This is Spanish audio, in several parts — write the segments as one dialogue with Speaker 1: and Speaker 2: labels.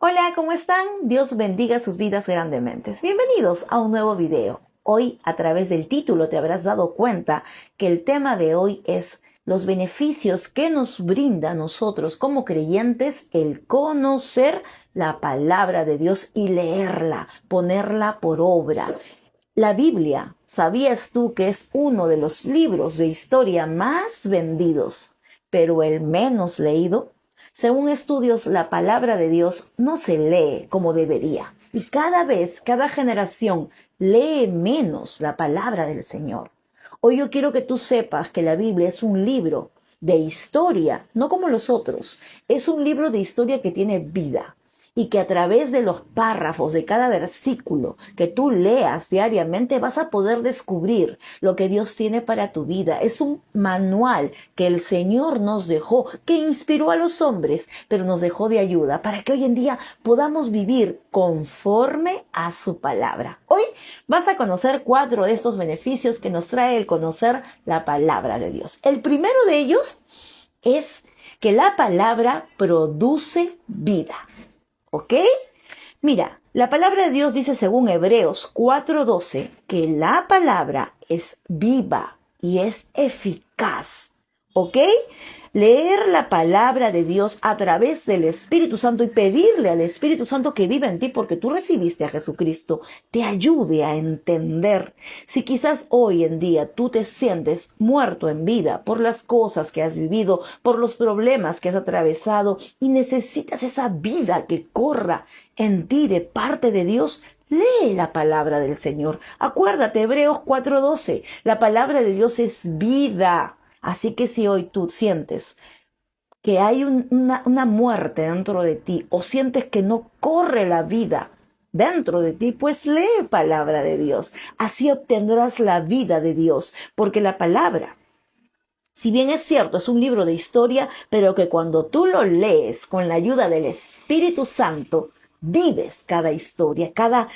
Speaker 1: Hola, ¿cómo están? Dios bendiga sus vidas grandemente. Bienvenidos a un nuevo video. Hoy, a través del título, te habrás dado cuenta que el tema de hoy es los beneficios que nos brinda a nosotros como creyentes el conocer la palabra de Dios y leerla, ponerla por obra. La Biblia, ¿sabías tú que es uno de los libros de historia más vendidos, pero el menos leído? Según estudios, la palabra de Dios no se lee como debería. Y cada vez, cada generación lee menos la palabra del Señor. Hoy yo quiero que tú sepas que la Biblia es un libro de historia, no como los otros. Es un libro de historia que tiene vida. Y que a través de los párrafos de cada versículo que tú leas diariamente vas a poder descubrir lo que Dios tiene para tu vida. Es un manual que el Señor nos dejó, que inspiró a los hombres, pero nos dejó de ayuda para que hoy en día podamos vivir conforme a su palabra. Hoy vas a conocer 4 de estos beneficios que nos trae el conocer la palabra de Dios. El primero de ellos es que la palabra produce vida. ¿Ok? Mira, la palabra de Dios dice según Hebreos 4:12 que la palabra es viva y es eficaz. ¿Ok? Leer la palabra de Dios a través del Espíritu Santo y pedirle al Espíritu Santo que viva en ti porque tú recibiste a Jesucristo, te ayude a entender. Si quizás hoy en día tú te sientes muerto en vida por las cosas que has vivido, por los problemas que has atravesado y necesitas esa vida que corra en ti de parte de Dios, lee la palabra del Señor. Acuérdate, Hebreos 4:12, la palabra de Dios es vida. Así que si hoy tú sientes que hay una muerte dentro de ti o sientes que no corre la vida dentro de ti, pues lee palabra de Dios. Así obtendrás la vida de Dios, porque la palabra, si bien es cierto, es un libro de historia, pero que cuando tú lo lees con la ayuda del Espíritu Santo, vives cada historia, cada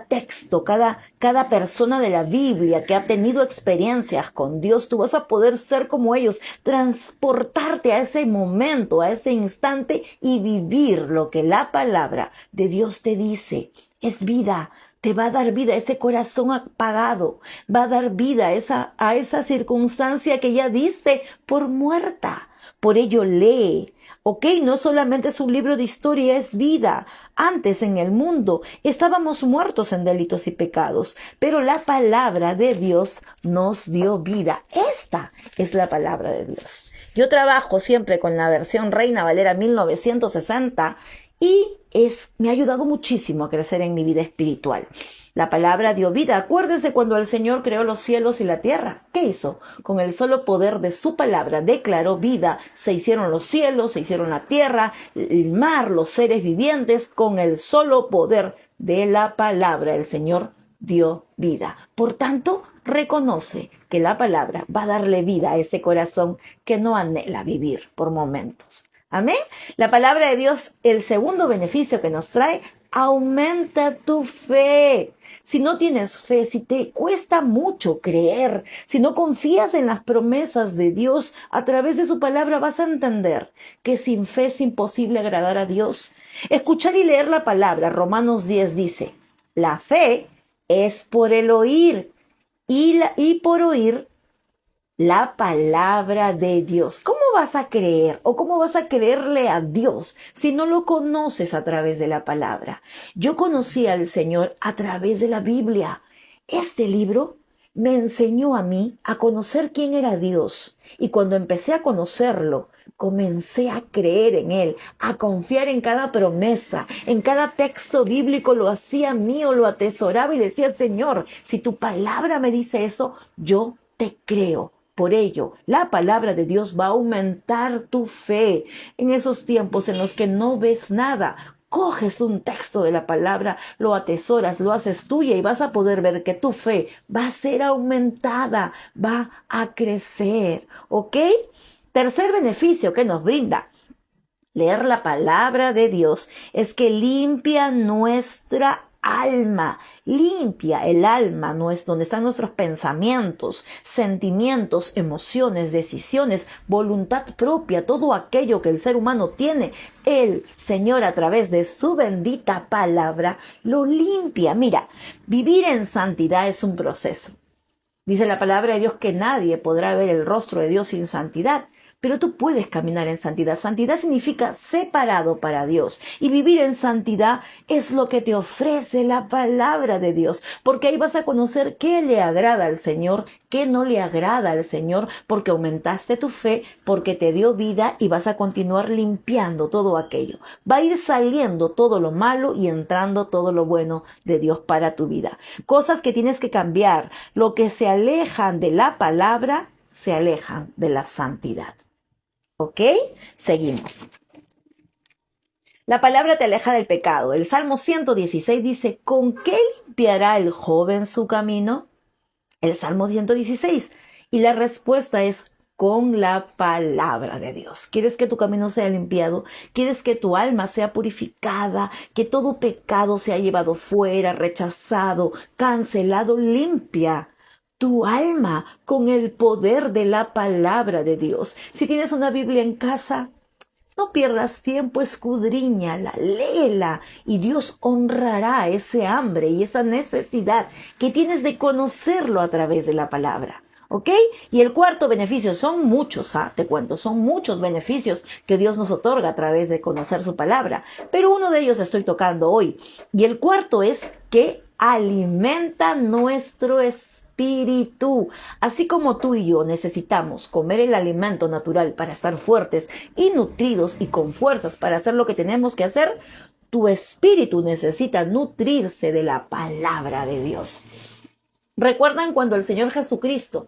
Speaker 1: texto, cada persona de la Biblia que ha tenido experiencias con Dios. Tú vas a poder ser como ellos, transportarte a ese momento, a ese instante y vivir lo que la palabra de Dios te dice. Es vida. Te va a dar vida a ese corazón apagado, va a dar vida a esa circunstancia que ya diste por muerta. Por ello lee, ¿ok? No solamente es un libro de historia, es vida. Antes en el mundo estábamos muertos en delitos y pecados, pero la palabra de Dios nos dio vida. Esta es la palabra de Dios. Yo trabajo siempre con la versión Reina Valera 1960 y me ha ayudado muchísimo a crecer en mi vida espiritual. La palabra dio vida. Acuérdense cuando el Señor creó los cielos y la tierra. ¿Qué hizo? Con el solo poder de su palabra declaró vida. Se hicieron los cielos, se hicieron la tierra, el mar, los seres vivientes. Con el solo poder de la palabra el Señor dio vida. Por tanto, reconoce que la palabra va a darle vida a ese corazón que no anhela vivir por momentos. Amén. La palabra de Dios, el segundo beneficio que nos trae, aumenta tu fe. Si no tienes fe, si te cuesta mucho creer, si no confías en las promesas de Dios, a través de su palabra vas a entender que sin fe es imposible agradar a Dios. Escuchar y leer la palabra, Romanos 10 dice, la fe es por el oír y por oír la palabra de Dios. ¿Cómo vas a creer o cómo vas a creerle a Dios si no lo conoces a través de la palabra? Yo conocí al Señor a través de la Biblia. Este libro me enseñó a mí a conocer quién era Dios. Y cuando empecé a conocerlo, comencé a creer en Él, a confiar en cada promesa, en cada texto bíblico, lo hacía mío, lo atesoraba y decía, Señor, si tu palabra me dice eso, yo te creo. Por ello, la palabra de Dios va a aumentar tu fe en esos tiempos en los que no ves nada. Coges un texto de la palabra, lo atesoras, lo haces tuya y vas a poder ver que tu fe va a ser aumentada, va a crecer. ¿Ok? Tercer beneficio que nos brinda leer la palabra de Dios es que limpia nuestra alma. Limpia el alma, donde están nuestros pensamientos, sentimientos, emociones, decisiones, voluntad propia, todo aquello que el ser humano tiene. El Señor, a través de su bendita palabra, lo limpia. Mira, vivir en santidad es un proceso. Dice la palabra de Dios que nadie podrá ver el rostro de Dios sin santidad. Pero tú puedes caminar en santidad. Santidad significa separado para Dios. Y vivir en santidad es lo que te ofrece la palabra de Dios. Porque ahí vas a conocer qué le agrada al Señor, qué no le agrada al Señor, porque aumentaste tu fe, porque te dio vida y vas a continuar limpiando todo aquello. Va a ir saliendo todo lo malo y entrando todo lo bueno de Dios para tu vida. Cosas que tienes que cambiar. Lo que se alejan de la palabra, se alejan de la santidad. ¿Ok? Seguimos. La palabra te aleja del pecado. El Salmo 116 dice, ¿con qué limpiará el joven su camino? El Salmo 116. Y la respuesta es, con la palabra de Dios. ¿Quieres que tu camino sea limpiado? ¿Quieres que tu alma sea purificada? Que todo pecado sea llevado fuera, rechazado, cancelado, limpia tu alma con el poder de la palabra de Dios. Si tienes una Biblia en casa, no pierdas tiempo, escudriñala, léela y Dios honrará ese hambre y esa necesidad que tienes de conocerlo a través de la palabra. ¿Ok? Y el cuarto beneficio, son muchos, te cuento, son muchos beneficios que Dios nos otorga a través de conocer su palabra. Pero uno de ellos estoy tocando hoy. Y el cuarto es que alimenta nuestro espíritu. Así como tú y yo necesitamos comer el alimento natural para estar fuertes y nutridos y con fuerzas para hacer lo que tenemos que hacer, tu espíritu necesita nutrirse de la palabra de Dios. ¿Recuerdan cuando el Señor Jesucristo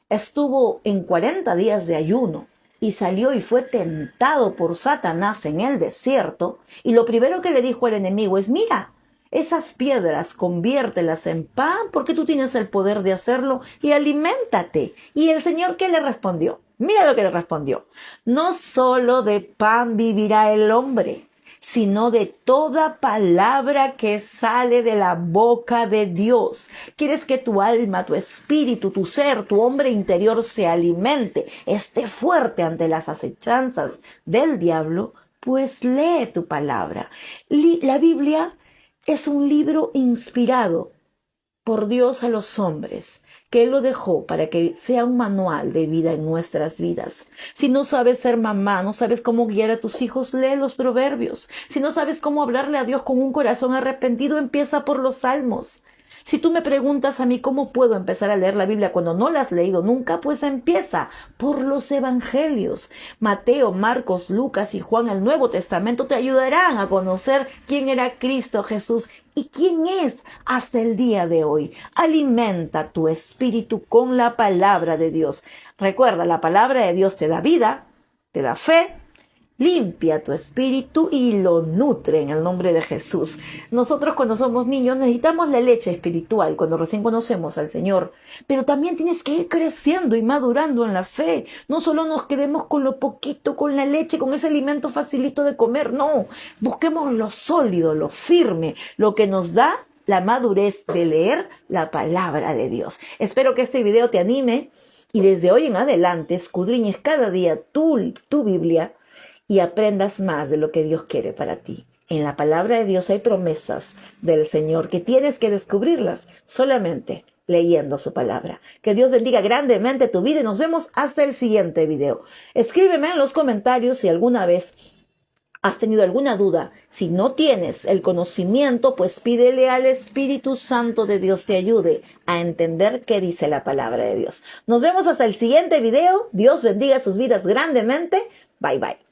Speaker 1: estuvo en 40 días de ayuno y salió y fue tentado por Satanás en el desierto? Y lo primero que le dijo al enemigo es, mira, esas piedras conviértelas en pan porque tú tienes el poder de hacerlo y aliméntate. ¿Y el Señor qué le respondió? Mira lo que le respondió. No solo de pan vivirá el hombre, sino de toda palabra que sale de la boca de Dios. ¿Quieres que tu alma, tu espíritu, tu ser, tu hombre interior se alimente, esté fuerte ante las acechanzas del diablo? Pues lee tu palabra. La Biblia es un libro inspirado por Dios a los hombres, que Él lo dejó para que sea un manual de vida en nuestras vidas. Si no sabes ser mamá, no sabes cómo guiar a tus hijos, lee los proverbios. Si no sabes cómo hablarle a Dios con un corazón arrepentido, empieza por los salmos. Si tú me preguntas a mí cómo puedo empezar a leer la Biblia cuando no la has leído nunca, pues empieza por los evangelios. Mateo, Marcos, Lucas y Juan, el Nuevo Testamento, te ayudarán a conocer quién era Cristo Jesús y quién es hasta el día de hoy. Alimenta tu espíritu con la palabra de Dios. Recuerda, la palabra de Dios te da vida, te da fe, limpia tu espíritu y lo nutre en el nombre de Jesús. Nosotros cuando somos niños necesitamos la leche espiritual cuando recién conocemos al Señor, pero también tienes que ir creciendo y madurando en la fe. No solo nos quedemos con lo poquito, con la leche, con ese alimento facilito de comer, no. Busquemos lo sólido, lo firme, lo que nos da la madurez de leer la palabra de Dios. Espero que este video te anime y desde hoy en adelante escudriñes cada día tu Biblia y aprendas más de lo que Dios quiere para ti. En la palabra de Dios hay promesas del Señor que tienes que descubrirlas solamente leyendo su palabra. Que Dios bendiga grandemente tu vida y nos vemos hasta el siguiente video. Escríbeme en los comentarios si alguna vez has tenido alguna duda. Si no tienes el conocimiento, pues pídele al Espíritu Santo de Dios te ayude a entender qué dice la palabra de Dios. Nos vemos hasta el siguiente video. Dios bendiga sus vidas grandemente. Bye bye.